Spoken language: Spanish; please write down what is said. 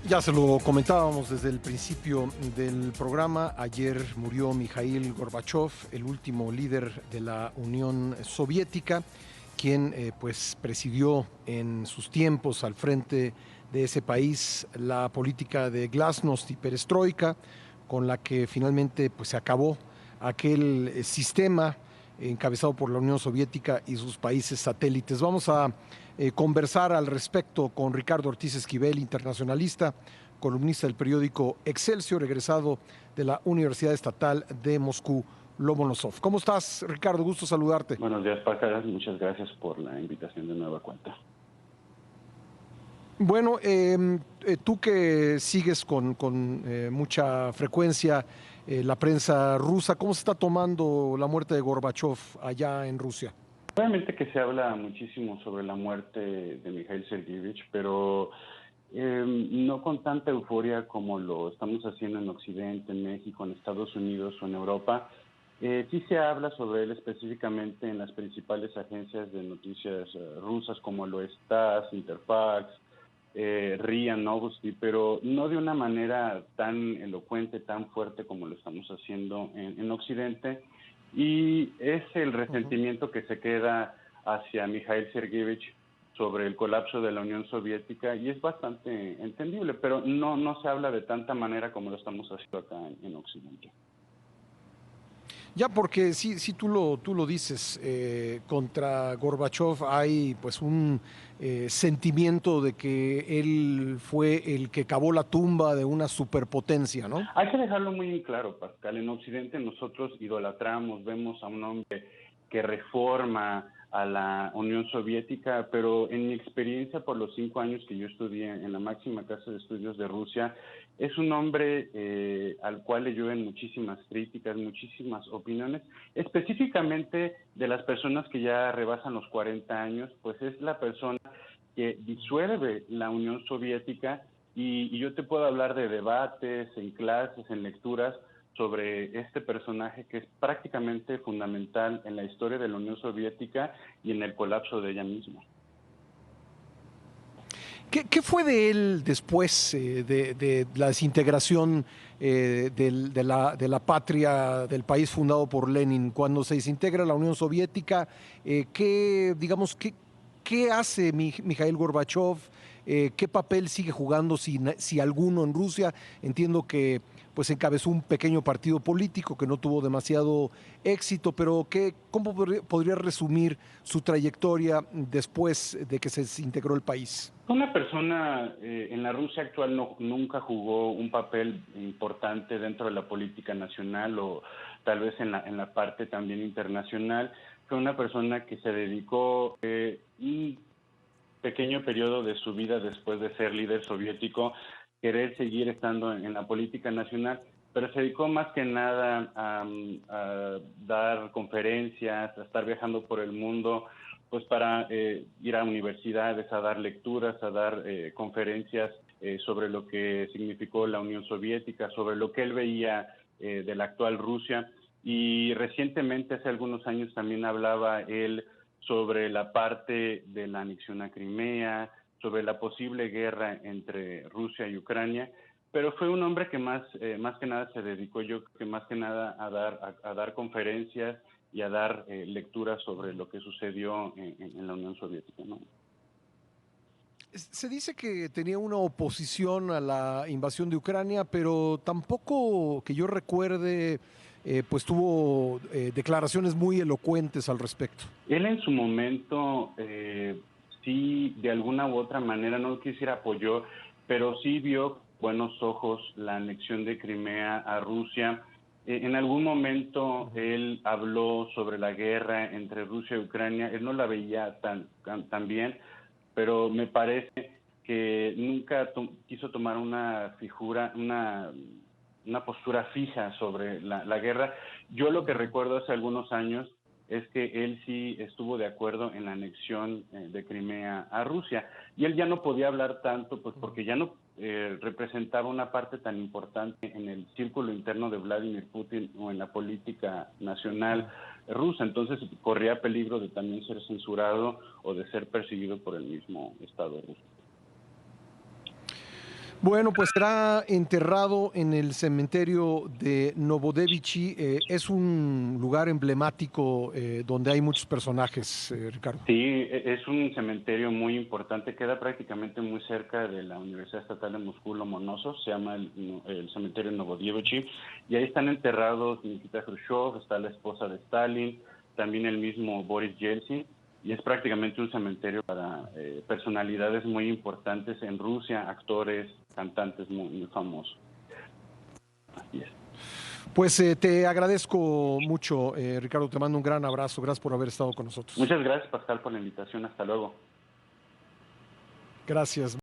Ya se lo comentábamos desde el principio del programa. Ayer murió Mikhail Gorbachev, el último líder de la Unión Soviética, quien pues presidió en sus tiempos al frente de ese país la política de glasnost y perestroika, con la que finalmente pues se acabó aquel sistema encabezado por la Unión Soviética y sus países satélites. Vamos a conversar al respecto con Ricardo Ortiz Esquivel, internacionalista, columnista del periódico Excelsior, egresado de la Universidad Estatal de Moscú, Lomonosov. ¿Cómo estás, Ricardo? Gusto saludarte. Buenos días, Paca. Muchas gracias por la invitación de nueva cuenta. Bueno, tú que sigues con mucha frecuencia la prensa rusa, ¿cómo se está tomando la muerte de Gorbachev allá en Rusia? Obviamente que se habla muchísimo sobre la muerte de Mikhail Sergeyevich, pero no con tanta euforia como lo estamos haciendo en Occidente, en México, en Estados Unidos o en Europa. Sí se habla sobre él específicamente en las principales agencias de noticias rusas como lo es TASS, Interfax, RIA Novosti, pero no de una manera tan elocuente, tan fuerte como lo estamos haciendo en Occidente. Y es el resentimiento que se queda hacia Mikhail Sergeyevich sobre el colapso de la Unión Soviética y es bastante entendible, pero no se habla de tanta manera como lo estamos haciendo acá en Occidente. Ya, porque sí tú lo dices, contra Gorbachev hay pues un sentimiento de que él fue el que cavó la tumba de una superpotencia, ¿no? Hay que dejarlo muy claro, Pascal. En Occidente nosotros idolatramos, vemos a un hombre que reforma a la Unión Soviética, pero en mi experiencia por los 5 años que yo estudié en la máxima casa de estudios de Rusia, es un hombre al cual le llueven muchísimas críticas, muchísimas opiniones, específicamente de las personas que ya rebasan los 40 años, pues es la persona que disuelve la Unión Soviética y yo te puedo hablar de debates, en clases, en lecturas sobre este personaje que es prácticamente fundamental en la historia de la Unión Soviética y en el colapso de ella misma. ¿Qué fue de él después de la desintegración de la patria, del país fundado por Lenin? Cuando se desintegra la Unión Soviética, digamos, qué hace Mikhail Gorbachev? ¿Qué papel sigue jugando, si alguno, en Rusia? Entiendo que pues encabezó un pequeño partido político que no tuvo demasiado éxito, pero ¿cómo podría resumir su trayectoria después de que se desintegró el país? Una persona en la Rusia actual nunca jugó un papel importante dentro de la política nacional o tal vez en la parte también internacional. Fue una persona que se dedicó un pequeño periodo de su vida después de ser líder soviético, querer seguir estando en la política nacional, pero se dedicó más que nada a dar conferencias, a estar viajando por el mundo, pues para ir a universidades, a dar lecturas, a dar conferencias sobre lo que significó la Unión Soviética, sobre lo que él veía de la actual Rusia. Y recientemente, hace algunos años, también hablaba él sobre la parte de la anexión a Crimea, sobre la posible guerra entre Rusia y Ucrania, pero fue un hombre que más que nada se dedicó, yo creo que más que nada a dar conferencias y a dar lecturas sobre lo que sucedió en la Unión Soviética, ¿no? Se dice que tenía una oposición a la invasión de Ucrania, pero tampoco que yo recuerde, pues tuvo declaraciones muy elocuentes al respecto. Él en su momento sí, de alguna u otra manera, no quisiera apoyó, pero sí vio con buenos ojos la anexión de Crimea a Rusia. En algún momento él habló sobre la guerra entre Rusia y Ucrania. Él no la veía tan bien, pero me parece que nunca quiso tomar una postura fija sobre la guerra. Yo lo que recuerdo hace algunos años es que él sí estuvo de acuerdo en la anexión de Crimea a Rusia. Y él ya no podía hablar tanto, pues porque ya no representaba una parte tan importante en el círculo interno de Vladimir Putin o en la política nacional rusa. Entonces corría peligro de también ser censurado o de ser perseguido por el mismo Estado ruso. Bueno, pues será enterrado en el cementerio de Novodevichy. Es un lugar emblemático donde hay muchos personajes, Ricardo. Sí, es un cementerio muy importante, queda prácticamente muy cerca de la Universidad Estatal de Moscú Lomonosov, se llama el cementerio Novodevichy, y ahí están enterrados Nikita Khrushchev, está la esposa de Stalin, también el mismo Boris Yeltsin, y es prácticamente un cementerio para personalidades muy importantes en Rusia, actores, cantantes muy famosos. Así es. Pues te agradezco mucho, Ricardo. Te mando un gran abrazo. Gracias por haber estado con nosotros. Muchas gracias, Pascal, por la invitación. Hasta luego. Gracias.